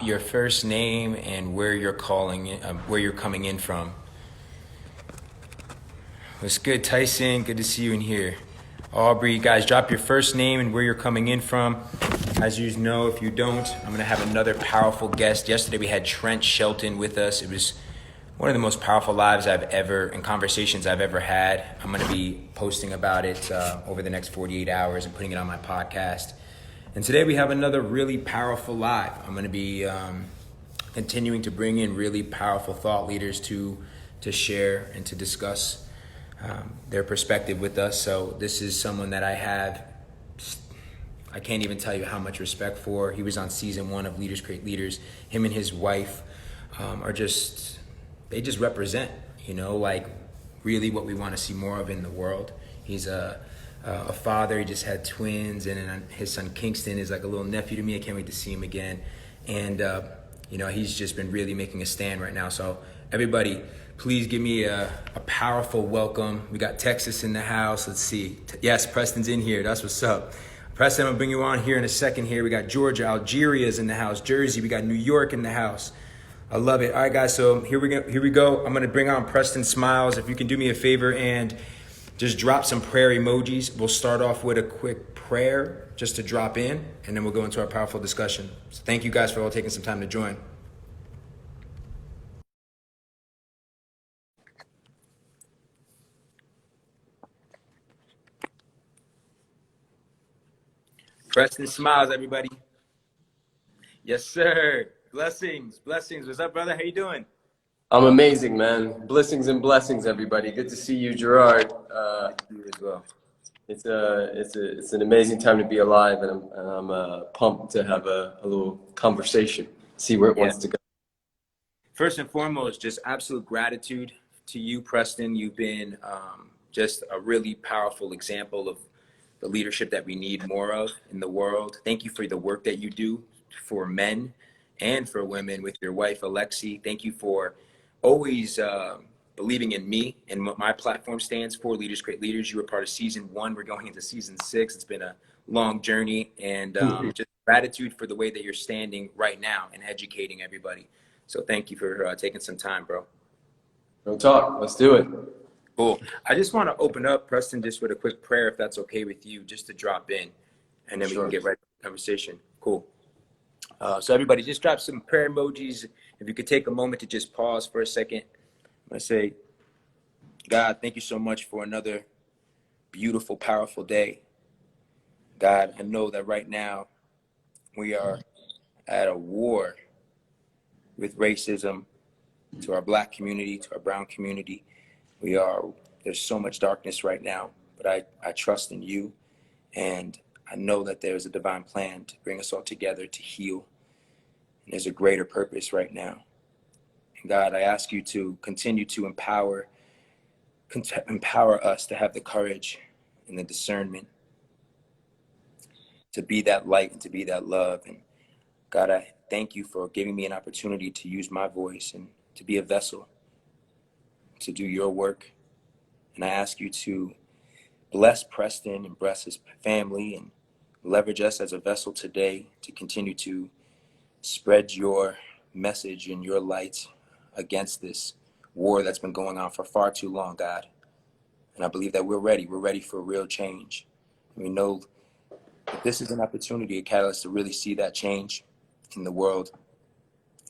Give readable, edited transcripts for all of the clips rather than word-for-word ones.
your first name and where you're where you're coming in from. What's good, Tyson? Good to see you in here. Aubrey, guys, drop your first name and where you're coming in from. As you know, if you don't, I'm going to have another powerful guest. Yesterday we had Trent Shelton with us. It was one of the most powerful lives and conversations I've ever had. I'm going to be posting about it over the next 48 hours and putting it on my podcast. And today we have another really powerful live. I'm going to be continuing to bring in really powerful thought leaders to share and to discuss their perspective with us. So this is someone that I can't even tell you how much respect for. He was on season 1 of Leaders Create Leaders. Him and his wife they just represent, like really what we want to see more of in the world. He's a father. He just had twins, and then his son Kingston is like a little nephew to me. I can't wait to see him again. And he's just been really making a stand right now. So everybody, please give me a powerful welcome. We got Texas in the house. Let's see. Yes, Preston's in here. That's what's up. Preston, I'm gonna bring you on here in a second here. We got Georgia, Algeria's in the house. Jersey, we got New York in the house. I love it. All right, guys, so here we go. I'm gonna bring on Preston Smiles. If you can do me a favor and just drop some prayer emojis. We'll start off with a quick prayer just to drop in, and then we'll go into our powerful discussion. So thank you guys for all taking some time to join. Preston Smiles, everybody. Yes, sir. Blessings. What's up, brother? How you doing? I'm amazing, man. Blessings and blessings, everybody. Good to see you, Gerard. You as well. It's an amazing time to be alive, and I'm pumped to have a little conversation, see where it wants to go. First and foremost, just absolute gratitude to you, Preston. You've been just a really powerful example of the leadership that we need more of in the world. Thank you for the work that you do for men and for women with your wife, Alexi. Thank you for always believing in me and what my platform stands for, Leaders Create Leaders. You were part of season 1. We're going into season 6. It's been a long journey, and just gratitude for the way that you're standing right now and educating everybody. So thank you for taking some time, bro. No talk. Let's do it. Cool. I just want to open up, Preston, just with a quick prayer, if that's okay with you, just to drop in, and then we can get right to the conversation. Cool. So everybody, just drop some prayer emojis. If you could take a moment to just pause for a second. I'm going to say, God, thank you so much for another beautiful, powerful day. God, I know that right now we are at a war with racism to our Black community, to our brown community. There's so much darkness right now, but I trust in you, and I know that there's a divine plan to bring us all together to heal, and there's a greater purpose right now. And God, I ask you to continue to empower us to have the courage and the discernment to be that light and to be that love. And God, I thank you for giving me an opportunity to use my voice and to be a vessel to do your work. And I ask you to bless Preston and bless his family and leverage us as a vessel today to continue to spread your message and your light against this war that's been going on for far too long, God. And I believe that we're ready. We're ready for real change. We know that this is an opportunity, a catalyst to really see that change in the world.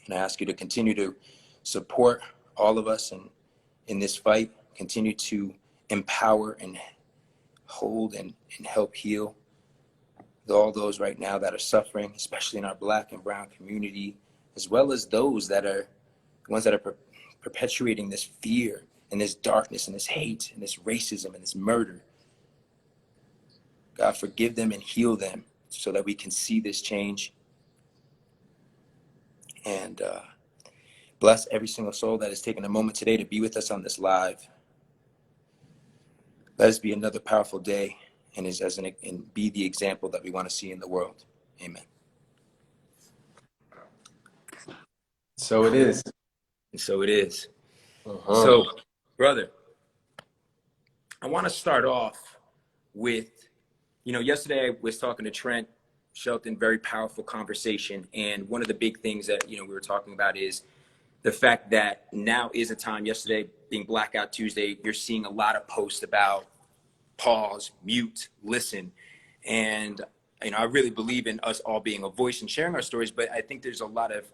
And I ask you to continue to support all of us in this fight, continue to empower and hold and help heal all those right now that are suffering, especially in our Black and brown community, as well as those that are the ones that are perpetuating this fear and this darkness and this hate and this racism and this murder. God, forgive them and heal them so that we can see this change. And bless every single soul that has taken a moment today to be with us on this live. Let us be another powerful day and be the example that we want to see in the world. Amen. So it is. And so it is. So, brother, I want to start off with, yesterday I was talking to Trent, Shelton, very powerful conversation. And one of the big things that, we were talking about is the fact that now is a time, yesterday being Blackout Tuesday, you're seeing a lot of posts about pause, mute, listen. And, I really believe in us all being a voice and sharing our stories, but I think there's a lot of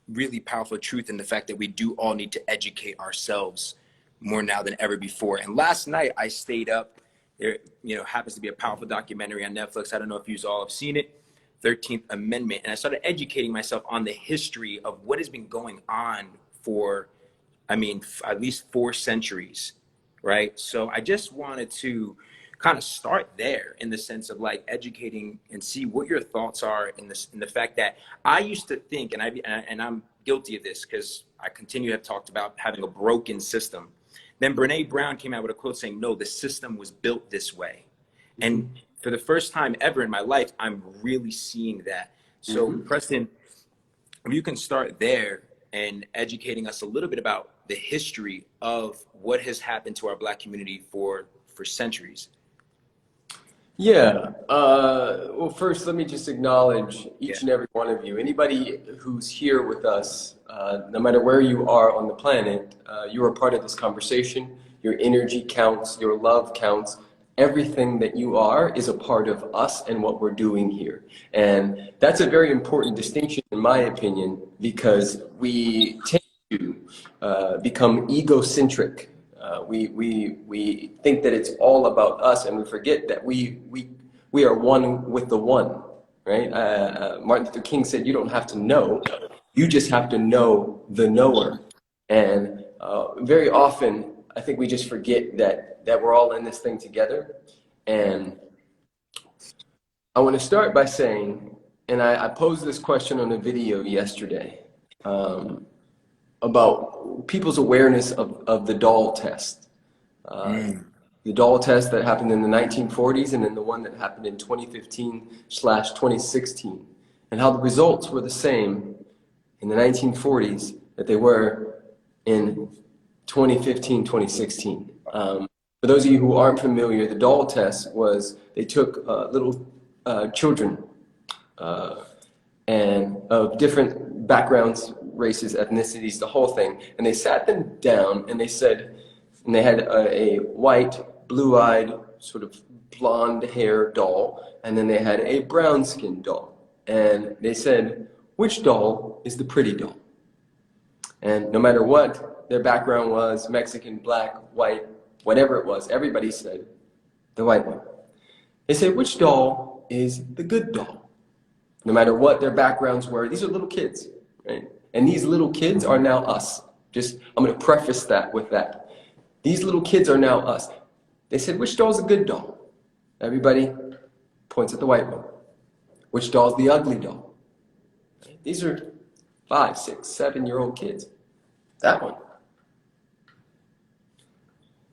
really powerful truth in the fact that we do all need to educate ourselves more now than ever before. And last night I stayed up. There, happens to be a powerful documentary on Netflix. I don't know if you all have seen it, 13th Amendment. And I started educating myself on the history of what has been going on for, at least 4 centuries, right? So I just wanted to kind of start there in the sense of like educating and see what your thoughts are in the fact that I used to think, and I'm guilty of this because I continue to have talked about having a broken system. Then Brene Brown came out with a quote saying, no, the system was built this way. And for the first time ever in my life, I'm really seeing that. So Preston, if you can start there and educating us a little bit about the history of what has happened to our Black community for centuries. Yeah. Well, first, let me just acknowledge each and every one of you. Anybody who's here with us, no matter where you are on the planet, you are part of this conversation. Your energy counts. Your love counts. Everything that you are is a part of us and what we're doing here. And that's a very important distinction, in my opinion, because we tend to become egocentric. We think that it's all about us, and we forget that we are one with the one, right? Martin Luther King said, you don't have to know, you just have to know the knower. And very often, I think we just forget that we're all in this thing together. And I want to start by saying, and I posed this question on a video yesterday, about people's awareness of the doll test. The doll test that happened in the 1940s and then the one that happened in 2015/2016. And how the results were the same in the 1940s that they were in 2015/2016. For those of you who aren't familiar, the doll test was they took little children and of different backgrounds, races, ethnicities, the whole thing. And they sat them down and they said, and they had a white, blue-eyed, sort of blonde hair doll, and then they had a brown-skinned doll. And they said, which doll is the pretty doll? And no matter what their background was, Mexican, black, white, whatever it was, everybody said the white one. They said, which doll is the good doll? No matter what their backgrounds were, these are little kids, right? And these little kids are now us. I'm going to preface that with that. These little kids are now us. They said, which doll's a good doll? Everybody points at the white one. Which doll's the ugly doll? These are 5, 6, 7-year-old kids. That one.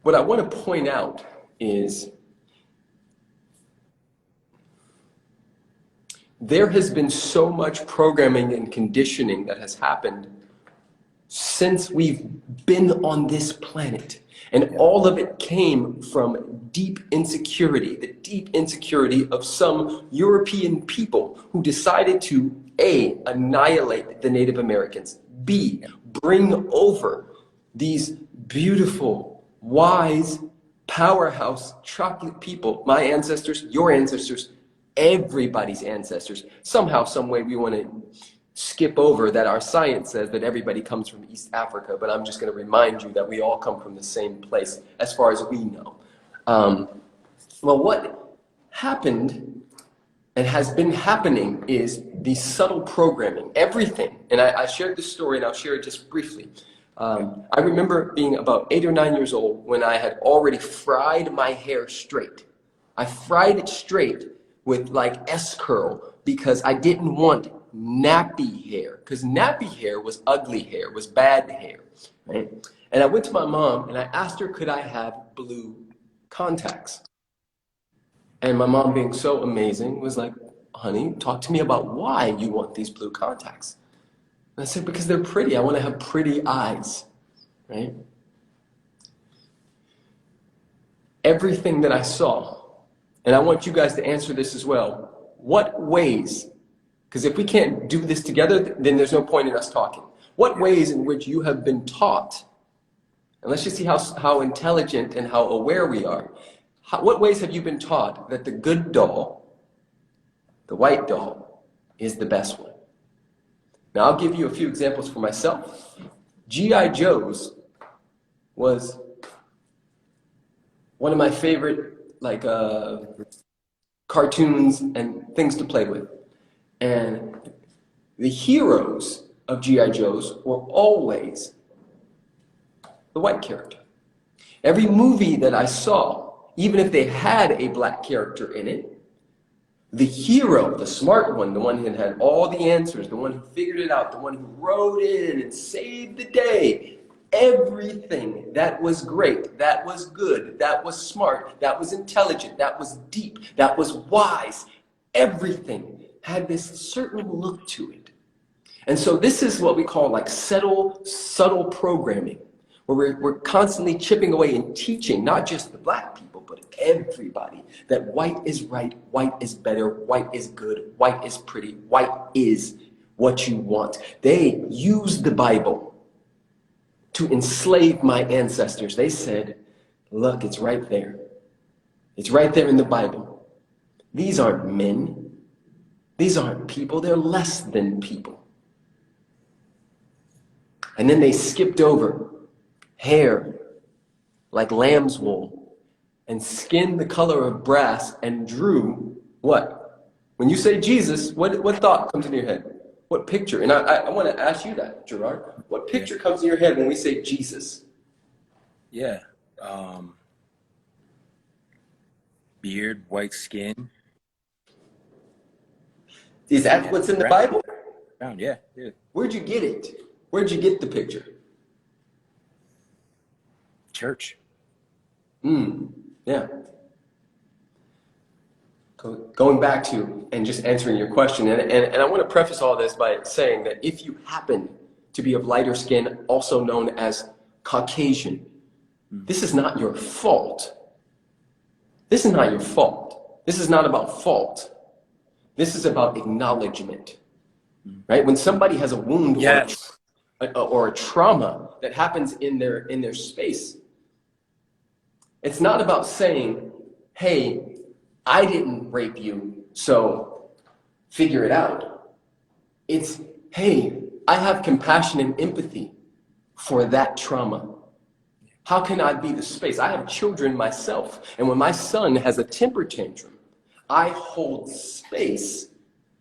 What I want to point out is there has been so much programming and conditioning that has happened since we've been on this planet. And all of it came from deep insecurity, the deep insecurity of some European people who decided to A, annihilate the Native Americans, B, bring over these beautiful, wise, powerhouse, chocolate people, my ancestors, your ancestors, everybody's ancestors. Somehow, some way we want to skip over that our science says that everybody comes from East Africa, but I'm just going to remind you that we all come from the same place as far as we know. Well, what happened and has been happening is the subtle programming, everything. And I shared this story and I'll share it just briefly. I remember being about 8 or 9 years old when I had already fried my hair straight. I fried it straight with like S-curl because I didn't want nappy hair, because nappy hair was ugly hair, was bad hair, right? And I went to my mom and I asked her, could I have blue contacts? And my mom, being so amazing, was like, honey, talk to me about why you want these blue contacts. And I said, because they're pretty. I want to have pretty eyes, right? Everything that I saw, and I want you guys to answer this as well, what ways, because if we can't do this together, then there's no point in us talking. What ways in which you have been taught, and let's just see how intelligent and how aware we are. What ways have you been taught that the good doll, the white doll, is the best one? Now, I'll give you a few examples for myself. G.I. Joe's was one of my favorite, cartoons and things to play with. And the heroes of G.I. Joe's were always the white character. Every movie that I saw, even if they had a black character in it, the hero, the smart one, the one who had all the answers, the one who figured it out, the one who rode in and saved the day, everything that was great, that was good, that was smart, that was intelligent, that was deep, that was wise, everything had this certain look to it. And so this is what we call like subtle programming, where we're constantly chipping away and teaching not just the black people, but everybody that white is right, white is better, white is good, white is pretty, white is what you want. They used the Bible to enslave my ancestors. They said, look, it's right there. It's right there in the Bible. These aren't men. These aren't people. They're less than people. And then they skipped over hair like lamb's wool and skin the color of brass and drew what? When you say Jesus, what thought comes into your head? What picture? And I want to ask you that, Gerard. What picture comes in your head when we say Jesus? Yeah. Beard, white skin. Is that what's in the Bible? Yeah. Where'd you get it? Where'd you get the picture? Church. Yeah. Going back to and just answering your question, and I want to preface all this by saying that if you happen to be of lighter skin, also known as Caucasian, this is not your fault. This is not your fault. This is not about fault. This is about acknowledgement, right? When somebody has a wound or a trauma that happens in their space, it's not about saying, hey, I didn't rape you, so figure it out. It's, hey, I have compassion and empathy for that trauma. How can I be the space? I have children myself, and when my son has a temper tantrum, I hold space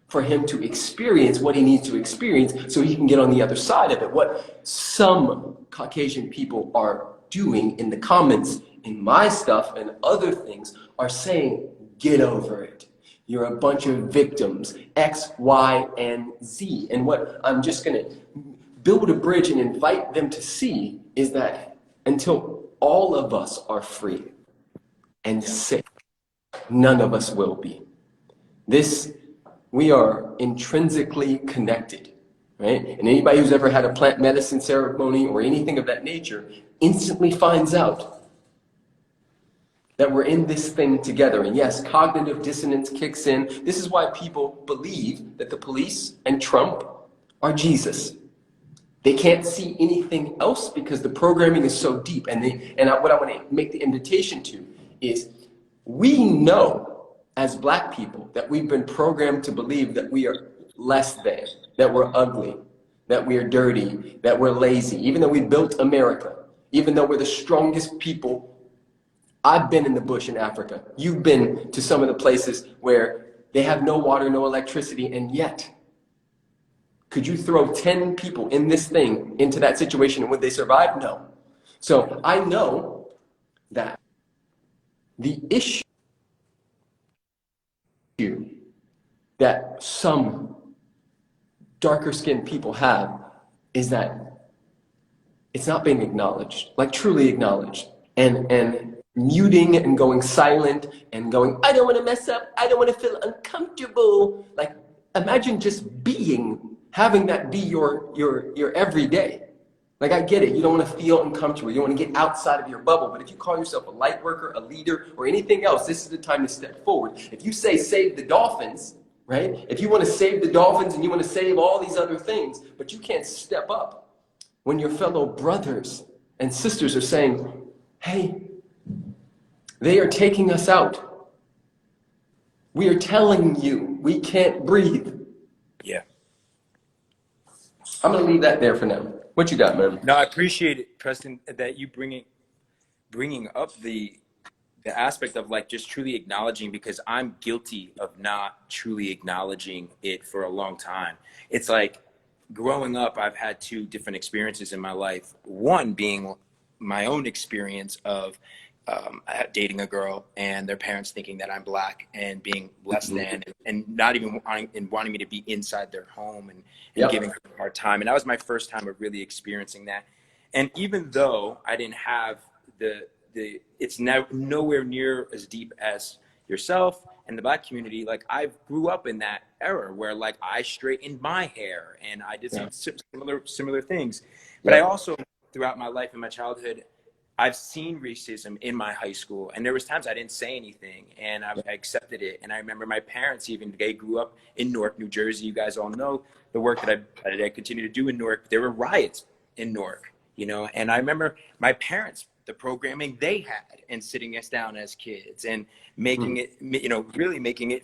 for him to experience what he needs to experience so he can get on the other side of it. What some Caucasian people are doing in the comments in my stuff and other things are saying, get over it. You're a bunch of victims, X, Y, and Z. And what I'm just going to build a bridge and invite them to see is that until all of us are free and safe, none of us will be. We are intrinsically connected, right? And anybody who's ever had a plant medicine ceremony or anything of that nature instantly finds out that we're in this thing together. And yes, cognitive dissonance kicks in. This is why people believe that the police and Trump are Jesus. They can't see anything else because the programming is so deep. And what I want to make the invitation to is we know as black people that we've been programmed to believe that we are less than, that we're ugly, that we're dirty, that we're lazy, even though we built America, even though we're the strongest people. I've been in the bush in Africa. You've been to some of the places where they have no water, no electricity, and yet, could you throw 10 people in this thing into that situation and would they survive? No. So I know that the issue that some darker skinned people have is that it's not being acknowledged, like truly acknowledged, and muting and going silent and going, I don't want to mess up, I don't want to feel uncomfortable. Like imagine just having that be your everyday. Like I get it, you don't want to feel uncomfortable, you don't want to get outside of your bubble, but if you call yourself a light worker, a leader, or anything else, this is the time to step forward. If you say save the dolphins, right? If you want to save the dolphins and you want to save all these other things, but you can't step up when your fellow brothers and sisters are saying, hey, they are taking us out. We are telling you we can't breathe. Yeah. I'm going to leave that there for now. What you got, man? No, I appreciate it, Preston, that you bringing up the aspect of like just truly acknowledging, because I'm guilty of not truly acknowledging it for a long time. It's like growing up, I've had two different experiences in my life. One being my own experience of dating a girl and their parents thinking that I'm black and being less than, and not even wanting me to be inside their home and giving her a hard time. And that was my first time of really experiencing that. And even though I didn't have it's nowhere near as deep as yourself and the black community, like I grew up in that era where like I straightened my hair and I did some similar things. But I also, throughout my life and my childhood, I've seen racism in my high school, and there was times I didn't say anything and I accepted it. And I remember my parents, even they grew up in Newark, New Jersey. You guys all know the work that I continue to do in Newark. There were riots in Newark, you know, and I remember my parents, the programming they had, and sitting us down as kids and making it, you know, really making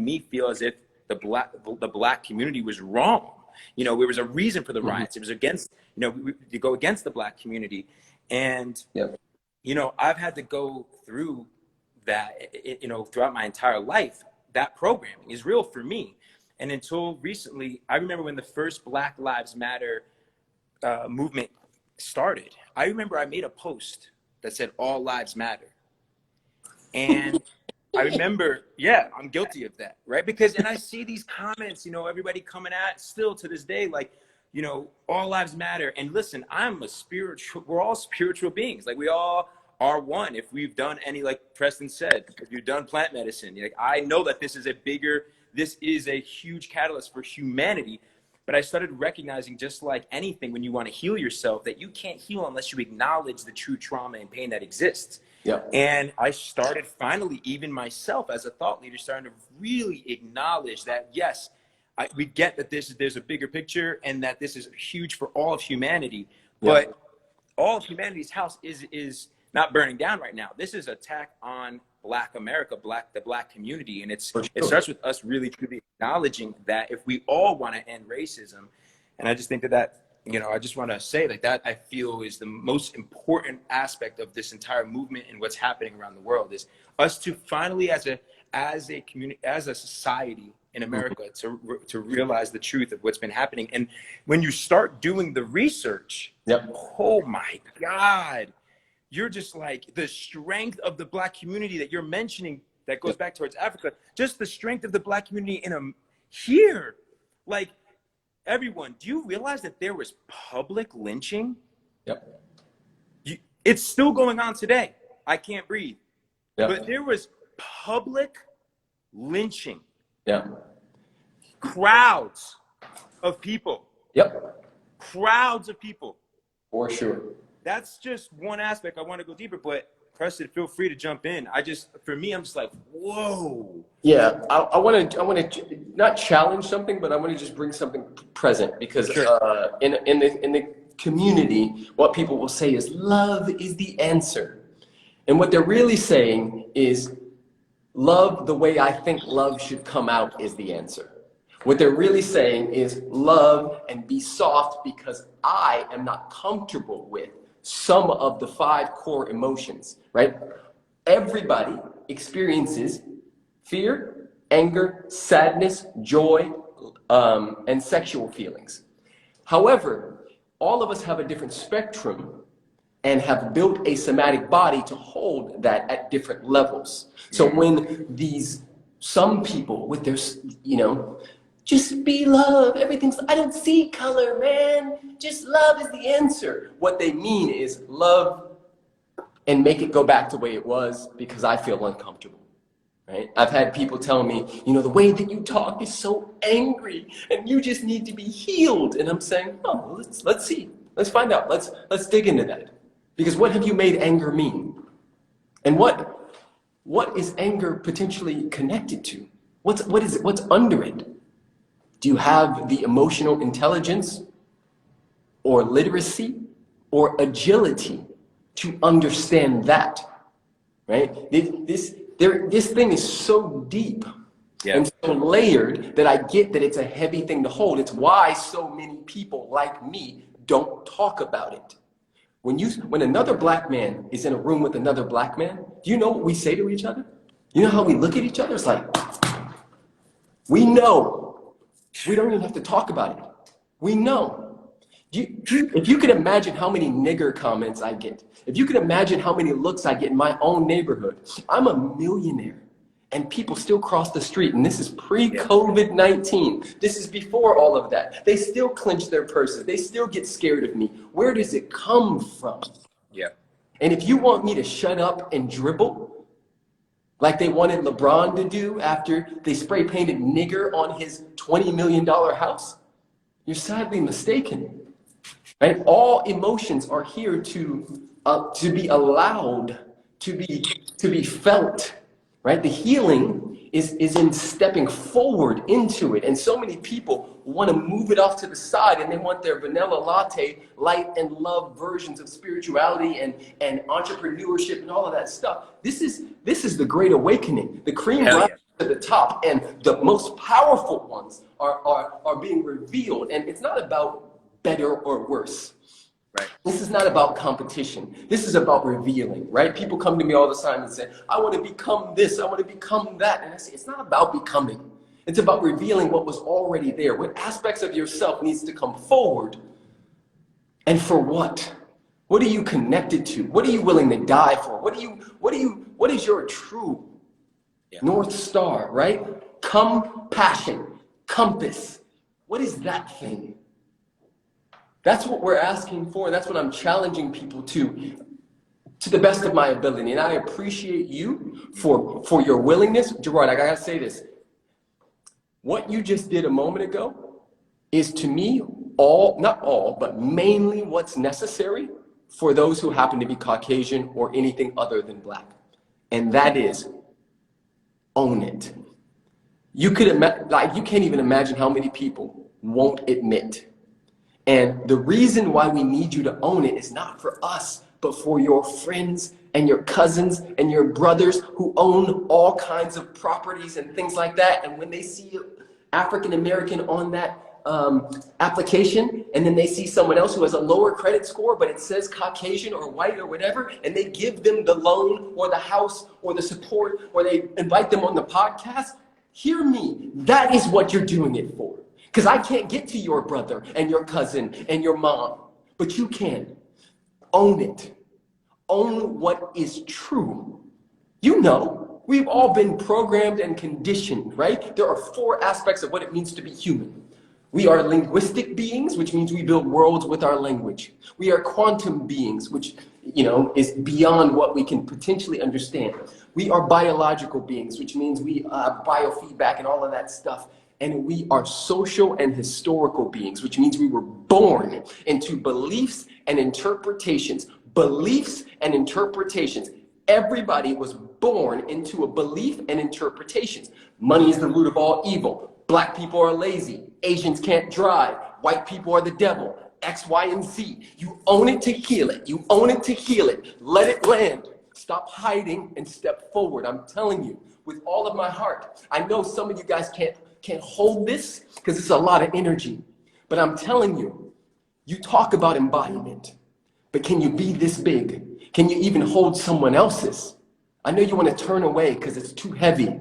me feel as if the black community was wrong. You know, there was a reason for the riots. It was against, you know, you go against the black community. And, you know, I've had to go through that, you know, throughout my entire life. That programming is real for me. And until recently, I remember when the first Black Lives Matter movement started, I remember I made a post that said all lives matter. And I remember, I'm guilty of that, right? Because, and I see these comments, you know, everybody coming at still to this day, like, you know, all lives matter. And listen, we're all spiritual beings. Like we all are one. If we've done any, like Preston said, if you've done plant medicine, like I know that this is a huge catalyst for humanity. But I started recognizing, just like anything, when you want to heal yourself, that you can't heal unless you acknowledge the true trauma and pain that exists. And I started finally, even myself as a thought leader, starting to really acknowledge that, yes, we get that there's a bigger picture and that this is huge for all of humanity, but all of humanity's house is not burning down right now. This is an attack on Black America, the Black community. And it starts with us really truly acknowledging that if we all want to end racism, and I just think that, you know, I just want to say like that, I feel is the most important aspect of this entire movement and what's happening around the world, is us to finally as a community, as a society in America, to realize the truth of what's been happening. And when you start doing the research, oh my God, you're just like, the strength of the Black community that you're mentioning, that goes back towards Africa, just the strength of the Black community here. Like, everyone, do you realize that there was public lynching? It's still going on today. I can't breathe. But there was public lynching. Crowds of people. Crowds of people. For sure. That's just one aspect. I want to go deeper, but Preston, feel free to jump in. For me, I'm just like, whoa. I want to not challenge something, but I want to just bring something present, because in the community, what people will say is love is the answer. And what they're really saying is love the way I think love should come out is the answer. What they're really saying is love and be soft because I am not comfortable with some of the 5 core emotions, right? Everybody experiences fear, anger, sadness, joy, and sexual feelings. However, all of us have a different spectrum and have built a somatic body to hold that at different levels. So when some people with their, you know, just be love, I don't see color, man. Just love is the answer. What they mean is love and make it go back to the way it was because I feel uncomfortable, right? I've had people tell me, you know, the way that you talk is so angry and you just need to be healed. And I'm saying, oh, let's see. Let's find out. Let's dig into that. Because what have you made anger mean? And what is anger potentially connected to? What is it? What's under it? Do you have the emotional intelligence or literacy or agility to understand that? Right? This thing is so deep and so layered that I get that it's a heavy thing to hold. It's why so many people like me don't talk about it. When another black man is in a room with another black man, do you know what we say to each other? You know how we look at each other? It's like, we know. We don't even have to talk about it. We know. If you could imagine how many nigger comments I get, if you could imagine how many looks I get in my own neighborhood, I'm a millionaire and people still cross the street, and this is pre-COVID-19. This is before all of that. They still clench their purses. They still get scared of me. Where does it come from? Yeah. And if you want me to shut up and dribble, like they wanted LeBron to do after they spray painted nigger on his $20 million house, you're sadly mistaken. Right? All emotions are here to be allowed to be felt. Right? The healing is in stepping forward into it. And so many people want to move it off to the side, and they want their vanilla latte, light and love versions of spirituality and entrepreneurship and all of that stuff. This is the great awakening. The cream rises to the top, and the most powerful ones are being revealed. And it's not about better or worse. Right. This is not about competition. This is about revealing, right? People come to me all the time and say, I want to become this, I want to become that. And I say, it's not about becoming. It's about revealing what was already there. What aspects of yourself needs to come forward, and for what? What are you connected to? What are you willing to die for? What is your true North Star, right? Compassion, compass. What is that thing? That's what we're asking for. That's what I'm challenging people to the best of my ability. And I appreciate you for your willingness. Gerard, I gotta say this. What you just did a moment ago is, to me, not all, but mainly what's necessary for those who happen to be Caucasian or anything other than black. And that is, own it. You can't even imagine how many people won't admit. And the reason why we need you to own it is not for us, but for your friends and your cousins and your brothers who own all kinds of properties and things like that. And when they see African American on that application, and then they see someone else who has a lower credit score, but it says Caucasian or white or whatever, and they give them the loan or the house or the support, or they invite them on the podcast, hear me, that is what you're doing it for. Because I can't get to your brother and your cousin and your mom, but you can. Own it. Own what is true. You know, we've all been programmed and conditioned, right? There are 4 aspects of what it means to be human. We are linguistic beings, which means we build worlds with our language. We are quantum beings, which, is beyond what we can potentially understand. We are biological beings, which means we biofeedback and all of that stuff. And we are social and historical beings, which means we were born into beliefs and interpretations. Beliefs and interpretations. Everybody was born into a belief and interpretations. Money is the root of all evil. Black people are lazy. Asians can't drive. White people are the devil. X, Y, and Z. You own it to heal it. You own it to heal it. Let it land. Stop hiding and step forward. I'm telling you, with all of my heart. I know some of you guys can't hold this because it's a lot of energy. But I'm telling you, you talk about embodiment, but can you be this big? Can you even hold someone else's? I know you want to turn away because it's too heavy.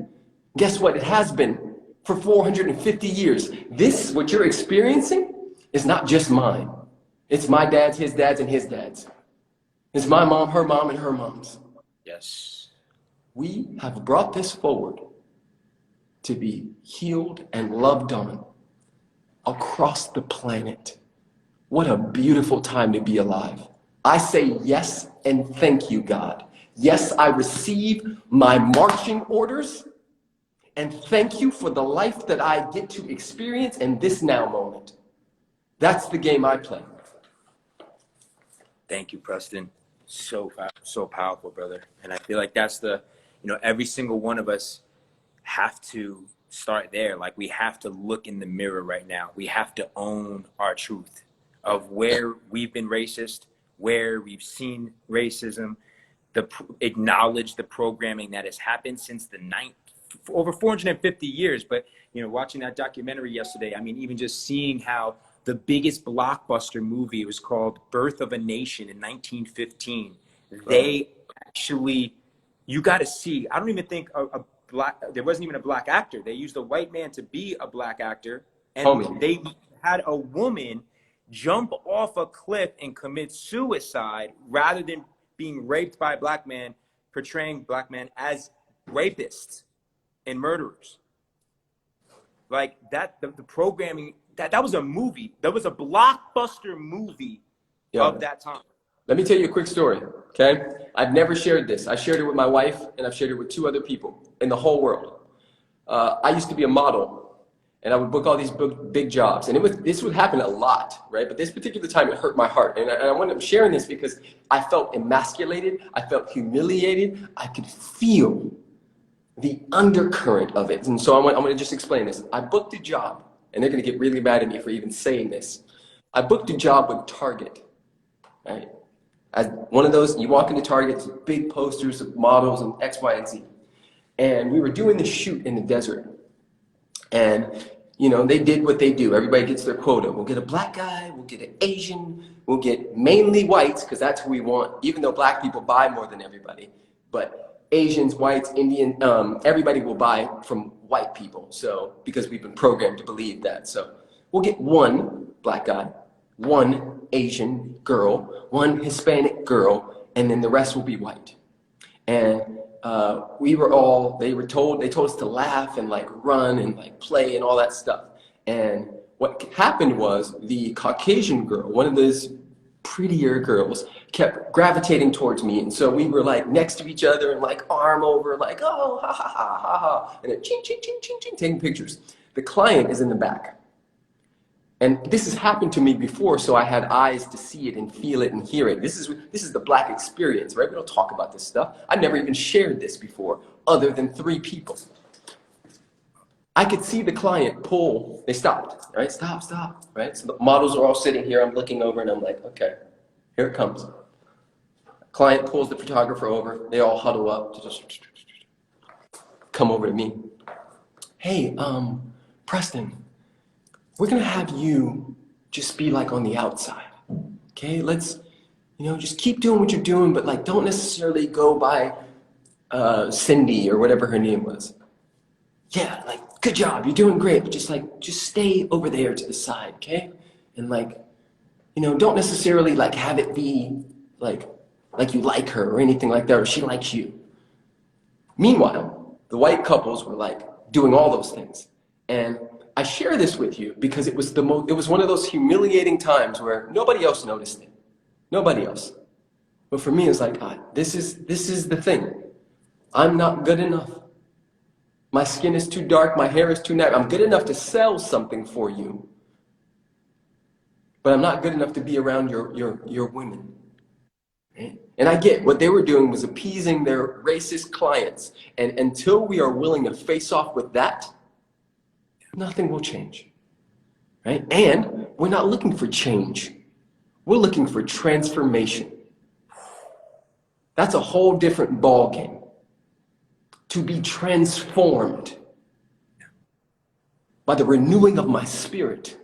Guess what? It has been for 450 years. This, what you're experiencing, is not just mine. It's my dad's, his dad's, and his dad's. It's my mom, and her mom's. Yes. We have brought this forward to be healed and loved on across the planet. What a beautiful time to be alive. I say yes and thank you, God. Yes, I receive my marching orders, and thank you for the life that I get to experience in this now moment. That's the game I play. Thank you, Preston. So powerful, brother. And I feel like that's every single one of us have to start there. Like, we have to look in the mirror right now. We have to own our truth of where we've been racist, where we've seen racism, acknowledge the programming that has happened since over 450 years. But, you know, watching that documentary yesterday, I mean, even just seeing how the biggest blockbuster movie, was called Birth of a Nation in 1915. They actually, you got to see, I don't even think there wasn't even a black actor. They used a white man to be a black actor. And they had a woman jump off a cliff and commit suicide rather than being raped by a black man, portraying black men as rapists and murderers. Like that, the programming, that was a movie. That was a blockbuster movie of that time. Let me tell you a quick story, okay? I've never shared this. I shared it with my wife, and I've shared it with 2 other people in the whole world. I used to be a model, and I would book all these big jobs, and this would happen a lot, right? But this particular time, it hurt my heart, and I'm sharing this because I felt emasculated, I felt humiliated, I could feel the undercurrent of it. And so I'm going to just explain this. I booked a job, and they're going to get really mad at me for even saying this. I booked a job with Target, right? As one of those, you walk into Target, there's big posters of models and X, Y, and Z. And we were doing the shoot in the desert. And, you know, they did what they do. Everybody gets their quota. We'll get a black guy, we'll get an Asian, we'll get mainly whites, because that's who we want, even though black people buy more than everybody. But Asians, whites, Indian, everybody will buy from white people. So, because we've been programmed to believe that. So we'll get 1 black guy, 1 Asian girl, 1 Hispanic girl, and then the rest will be white. And they told us to laugh and like run and like play and all that stuff. And what happened was the Caucasian girl, one of those prettier girls, kept gravitating towards me. And so we were like next to each other and like arm over, like, oh, ha, ha, ha, ha, ha. And then ching, ching, ching, ching, ching, taking pictures. The client is in the back. And this has happened to me before, so I had eyes to see it and feel it and hear it. This is the black experience, right? We don't talk about this stuff. I've never even shared this before, other than 3 people. I could see the client pull. They stopped, right? Stop, right? So the models are all sitting here. I'm looking over and I'm like, okay, here it comes. Client pulls the photographer over. They all huddle up to just come over to me. Hey, Preston. We're going to have you just be like on the outside, okay? Let's, you know, just keep doing what you're doing, but like don't necessarily go by Cindy or whatever her name was. Yeah, like, good job, you're doing great, but just stay over there to the side, okay? And like, you know, don't necessarily like have it be like you like her or anything like that, or she likes you. Meanwhile, the white couples were like doing all those things. And I share this with you because it was one of those humiliating times where nobody else noticed it. Nobody else. But for me, it's like, this is the thing. I'm not good enough. My skin is too dark. My hair is too narrow. I'm good enough to sell something for you. But I'm not good enough to be around your women. Right? And I get what they were doing was appeasing their racist clients. And until we are willing to face off with that, nothing will change, right? And we're not looking for change. We're looking for transformation. That's a whole different ball game. To be transformed by the renewing of my spirit,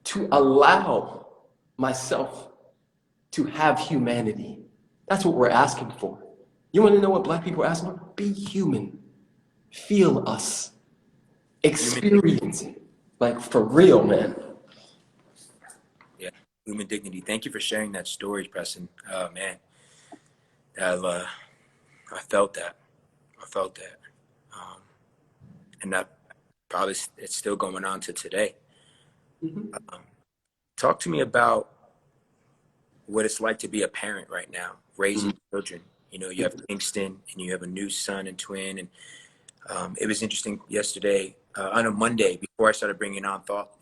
to allow myself to have humanity. That's what we're asking for. You want to know what black people are asking for? Be human. Feel us. Experience it, like for real, man. Yeah, human dignity. Thank you for sharing that story, Preston. Oh man, I felt that. And that probably it's still going on to today. Talk to me about what it's like to be a parent right now, raising children. You know, you have Kingston and you have a new son and twin, and it was interesting yesterday. On a Monday, before I started bringing on thought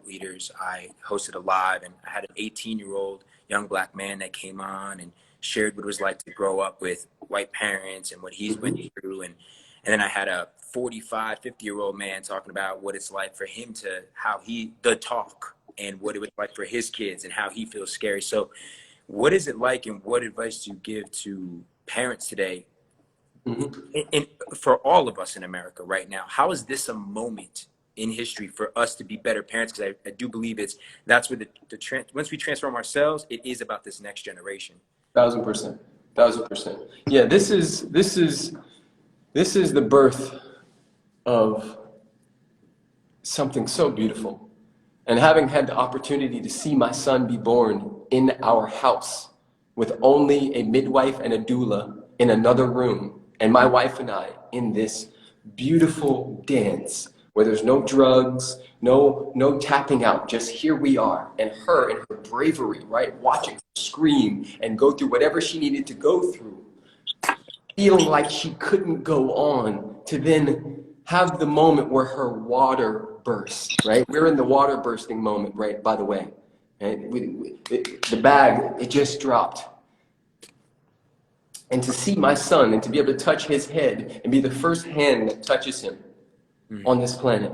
leaders, I hosted a live, and I had an 18-year-old young black man that came on and shared what it was like to grow up with white parents and what he's went through. And then I had a 45, 50-year-old man talking about what it's like for him to, the talk and what it was like for his kids and how he feels scary. So what is it like, and what advice do you give to parents today, and for all of us in America right now? How is this a moment in history for us to be better parents? Because I do believe that's where once we transform ourselves, it is about this next generation. 1000%. 1000%. Yeah, this is the birth of something so beautiful. And having had the opportunity to see my son be born in our house with only a midwife and a doula in another room, and my wife and I in this beautiful dance where there's no drugs, no tapping out, just here we are, and her in her bravery, right, watching her scream and go through whatever she needed to go through, feeling like she couldn't go on, to then have the moment where her water burst, right? We're in the water bursting moment, right, by the way. And the bag, it just dropped. And to see my son and to be able to touch his head and be the first hand that touches him on this planet.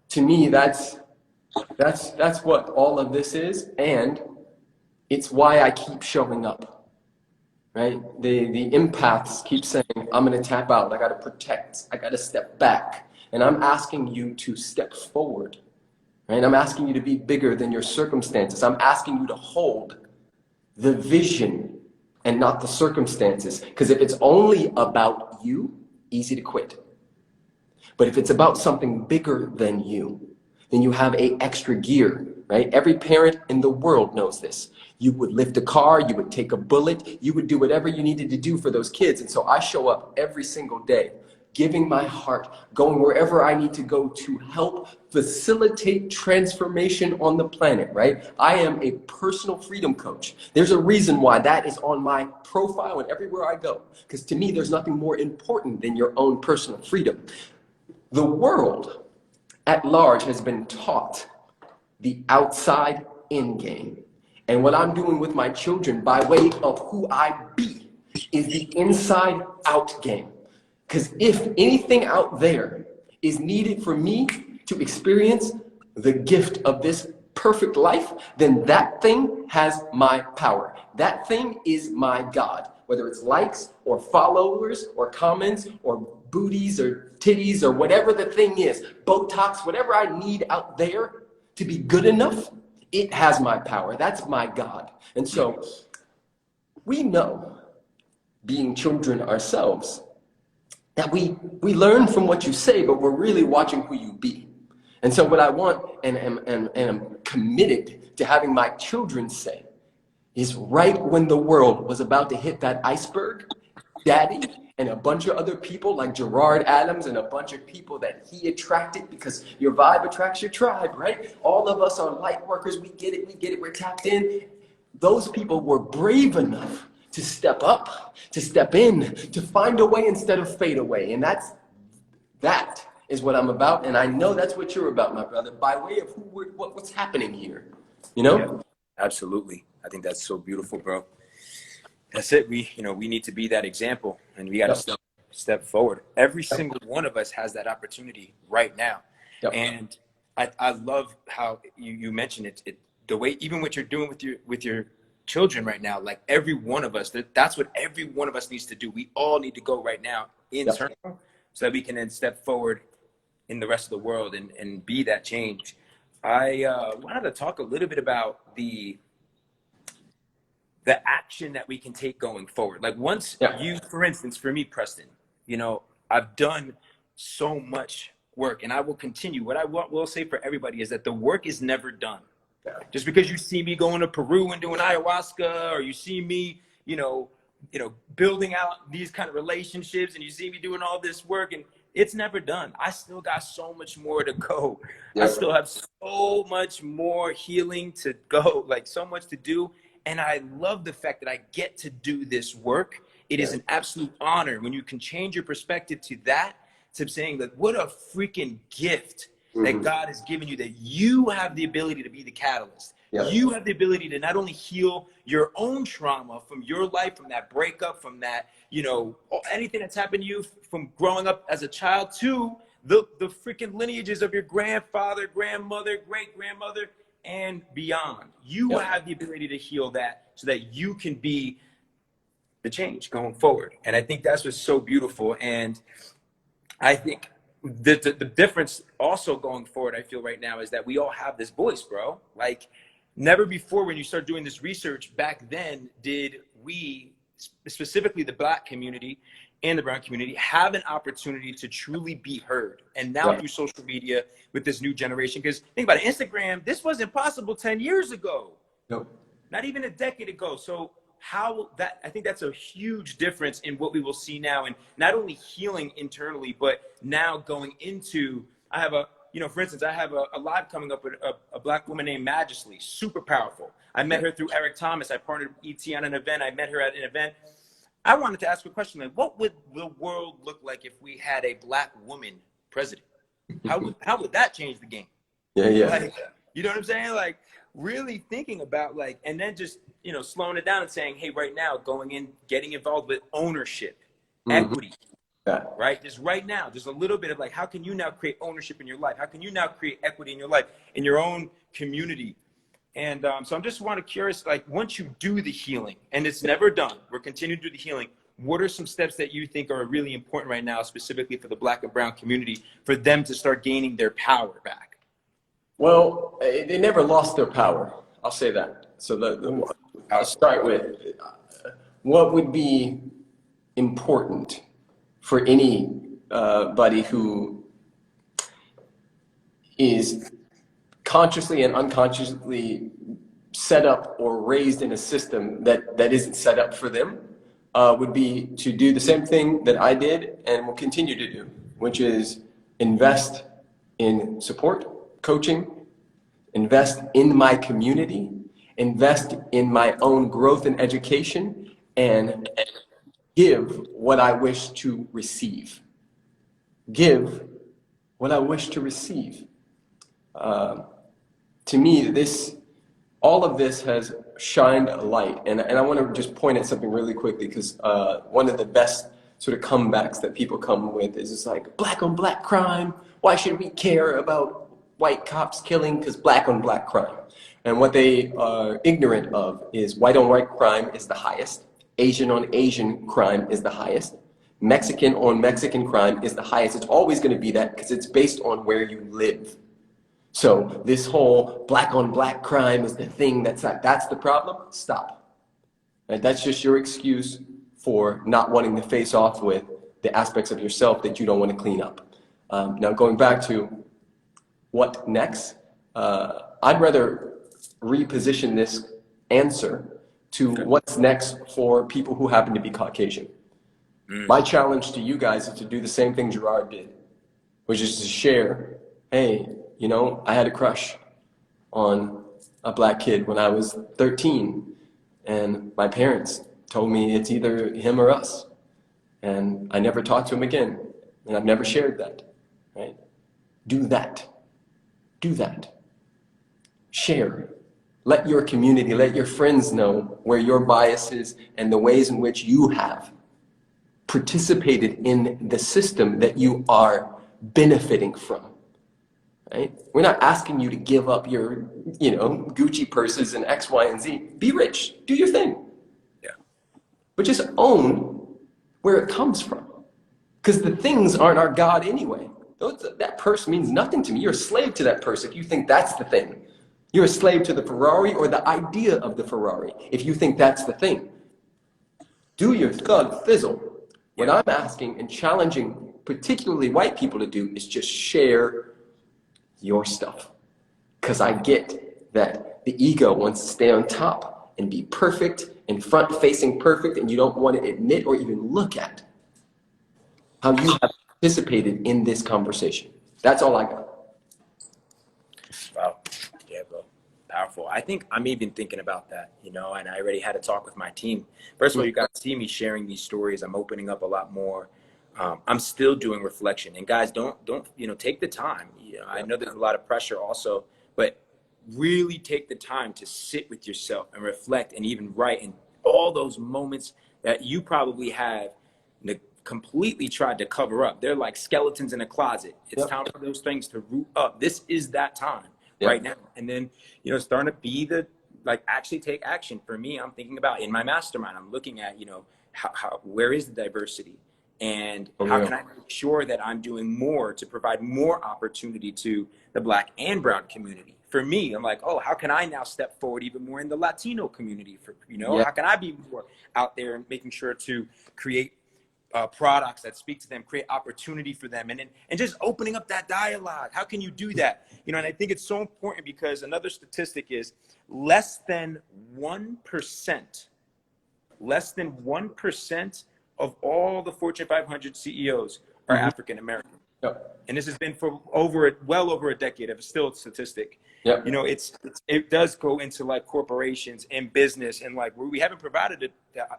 To me, that's what all of this is, and it's why I keep showing up. Right? The empaths keep saying, I'm going to tap out. I got to protect. I got to step back. And I'm asking you to step forward. Right? I'm asking you to be bigger than your circumstances. I'm asking you to hold the vision and not the circumstances. Because if it's only about you, easy to quit. But if it's about something bigger than you, then you have an extra gear. Right? Every parent in the world knows this. You would lift a car, you would take a bullet, you would do whatever you needed to do for those kids. And so I show up every single day, giving my heart, going wherever I need to go to help facilitate transformation on the planet, right? I am a personal freedom coach. There's a reason why that is on my profile and everywhere I go. Because to me, there's nothing more important than your own personal freedom. The world at large has been taught the outside in game. And what I'm doing with my children by way of who I be is the inside out game. Because if anything out there is needed for me to experience the gift of this perfect life, then that thing has my power. That thing is my God. Whether it's likes or followers or comments or booties or titties or whatever the thing is, Botox, whatever I need out there to be good enough, it has my power. That's my God. And so we know, being children ourselves, that we learn from what you say, but we're really watching who you be. And so what I want and I'm committed to having my children say is, right when the world was about to hit that iceberg, Daddy and a bunch of other people like Gerard Adams and a bunch of people that he attracted, because your vibe attracts your tribe, right? All of us are light workers. We get it, we're tapped in. Those people were brave enough to step up, to step in, to find a way instead of fade away. And that is what I'm about. And I know that's what you're about, my brother, by way of what's happening here, you know? Yeah, absolutely. I think that's so beautiful, bro. That's it. We need to be that example, and we got to step forward. Every single one of us has that opportunity right now. Yep. And I love how you mentioned it, the way, even what you're doing with your children right now, like every one of us, that's what every one of us needs to do. We all need to go right now internal, so that we can then step forward in the rest of the world and be that change. I wanted to talk a little bit about the action that we can take going forward. Like once you, for instance, for me, Preston, I've done so much work, and I will continue. What I will say for everybody is that the work is never done. Yeah. Just because you see me going to Peru and doing ayahuasca, or you see me, building out these kind of relationships, and you see me doing all this work, and it's never done. I still got so much more to go. Yeah. I still have so much more healing to go, like so much to do. And I love the fact that I get to do this work. It is an absolute honor when you can change your perspective to that, to saying that what a freaking gift that God has given you, that you have the ability to be the catalyst. Yeah. You have the ability to not only heal your own trauma from your life, from that breakup, from that, you know, anything that's happened to you from growing up as a child, to the freaking lineages of your grandfather, grandmother, great grandmother, and beyond. You have the ability to heal that so that you can be the change going forward. And I think that's what's so beautiful. And I think the difference also going forward, I feel right now, is that we all have this voice, bro. Like, never before when you start doing this research back then did we, specifically the Black community and the brown community, have an opportunity to truly be heard. And now through social media with this new generation, because think about it, Instagram, this wasn't possible 10 years ago. No. Not even a decade ago. So how that, I think that's a huge difference in what we will see now, and not only healing internally, but now going into, I have a, you know, for instance, I have a live coming up with a Black woman named Majesty, super powerful. I met her through Eric Thomas. I partnered with ET on an event. I met her at an event. I wanted to ask a question, like, what would the world look like if we had a Black woman president? How would that change the game? Yeah. Like, you know what I'm saying? Like, really thinking about, like, and then just, you know, slowing it down and saying, hey, right now, going in, getting involved with ownership, equity, right? Just right now, there's a little bit of like, how can you now create ownership in your life? How can you now create equity in your life, in your own community? And so I'm just curious, like, once you do the healing, and it's never done, we're continuing to do the healing, what are some steps that you think are really important right now, specifically for the Black and brown community, for them to start gaining their power back? Well, they never lost their power. I'll say that. So I'll start with what would be important for anybody who is consciously and unconsciously set up or raised in a system that isn't set up for them, would be to do the same thing that I did and will continue to do, which is invest in support, coaching, invest in my community, invest in my own growth and education, and give what I wish to receive. Give what I wish to receive. To me, all of this has shined a light, and I want to just point at something really quickly, because one of the best sort of comebacks that people come with is just like, Black on Black crime. Why should we care about white cops killing? Because Black on Black crime. And what they are ignorant of is white on white crime is the highest. Asian on Asian crime is the highest. Mexican on Mexican crime is the highest. It's always going to be that, because it's based on where you live. So this whole Black on Black crime is the thing that's the problem. Stop. Right? That's just your excuse for not wanting to face off with the aspects of yourself that you don't want to clean up. Now, going back to what next, I'd rather reposition this answer to what's next for people who happen to be Caucasian. My challenge to you guys is to do the same thing Gerard did, which is to share, hey, you know, I had a crush on a Black kid when I was 13, and my parents told me it's either him or us, and I never talked to him again, and I've never shared that, right? Do that. Do that. Share. Let your community, let your friends know where your biases and the ways in which you have participated in the system that you are benefiting from. Right? We're not asking you to give up your, you know, Gucci purses and X, Y, and Z. Be rich. Do your thing. Yeah. But just own where it comes from. Because the things aren't our God anyway. That purse means nothing to me. You're a slave to that purse if you think that's the thing. You're a slave to the Ferrari or the idea of the Ferrari if you think that's the thing. Do your thug fizzle. What I'm asking and challenging particularly white people to do is just share your stuff. Because I get that the ego wants to stay on top and be perfect and front-facing perfect, and you don't want to admit or even look at how you have participated in this conversation. That's all I got. Wow. Yeah, bro. Powerful. I think I'm even thinking about that, you know, and I already had a talk with my team. First of all, you got to see me sharing these stories. I'm opening up a lot more. I'm still doing reflection. And guys, don't, you know, take the time. You know, I know there's a lot of pressure also, but really take the time to sit with yourself and reflect and even write, and all those moments that you probably have completely tried to cover up. They're like skeletons in a closet. It's time for those things to root up. This is that time right now. And then, you know, starting to be the, like, actually take action. For me, I'm thinking about in my mastermind, I'm looking at, you know, where is the diversity, and how can I make sure that I'm doing more to provide more opportunity to the Black and brown community. For me, I'm like, oh, how can I now step forward even more in the Latino community? For, you know, how can I be more out there and making sure to create products that speak to them, create opportunity for them, and just opening up that dialogue. How can you do that? You know, and I think it's so important because another statistic is less than 1% of all the Fortune 500 CEOs are African American. And this has been for well over a decade. It's still a statistic. You know, it does go into like corporations and business, and like we haven't provided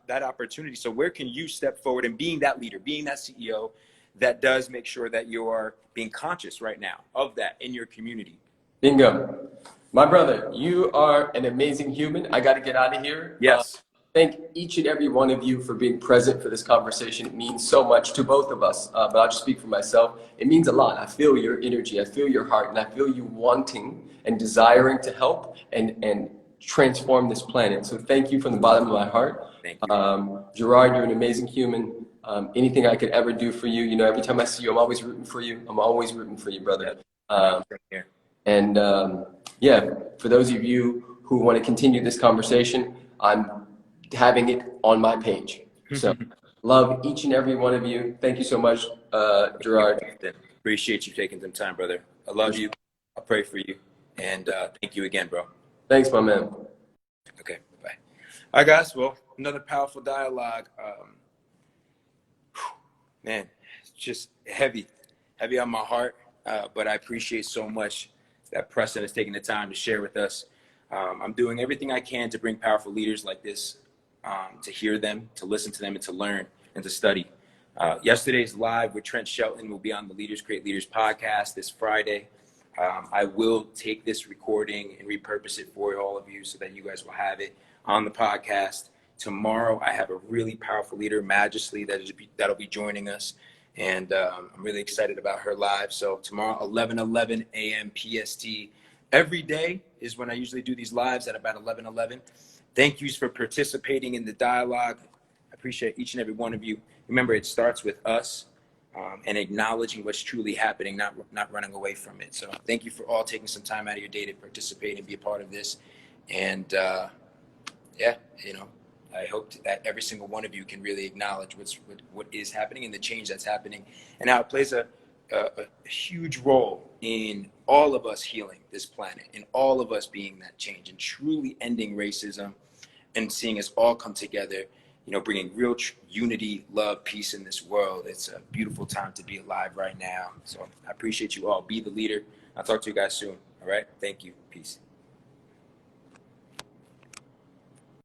that opportunity. So where can you step forward and being that leader, being that CEO that does make sure that you are being conscious right now of that in your community? Bingo. My brother, you are an amazing human. I got to get out of here. Yes. Thank each and every one of you for being present for this conversation. It means so much to both of us, but I'll just speak for myself. It means a lot. I feel your energy, I feel your heart, and I feel you wanting and desiring to help and transform this planet. So thank you from the bottom of my heart. Thank you. Gerard, you're an amazing human. Anything I could ever do for you, you know, every time I see you, I'm always rooting for you. I'm always rooting for you, brother. And yeah, for those of you who want to continue this conversation, I'm having it on my page. So love each and every one of you. Thank you so much, Gerard. Appreciate you taking some time, brother. I love you. I pray for you. And thank you again, bro. Thanks, my man. Okay, bye. All right, guys. Well, another powerful dialogue. Man, it's just heavy on my heart. But I appreciate so much that Preston is taking the time to share with us. I'm doing everything I can to bring powerful leaders like this, to hear them, to listen to them, and to learn and to study. Yesterday's live with Trent Shelton will be on the Leaders Create Leaders podcast this Friday. I will take this recording and repurpose it for all of you so that you guys will have it on the podcast. Tomorrow, I have a really powerful leader, Majesty, that'll be joining us. And I'm really excited about her live. So tomorrow, 11:11 a.m. PST. Every day is when I usually do these lives at about 11:11. Thank you for participating in the dialogue. I appreciate each and every one of you. Remember, it starts with us and acknowledging what's truly happening, not running away from it. So thank you for all taking some time out of your day to participate and be a part of this. And yeah, you know, I hope that every single one of you can really acknowledge what is happening and the change that's happening, and how it plays a huge role in all of us healing this planet, and all of us being that change and truly ending racism and seeing us all come together, you know, bringing real unity, love, peace in this world. It's a beautiful time to be alive right now. So I appreciate you all. Be the leader. I'll talk to you guys soon. All right. Thank you. Peace.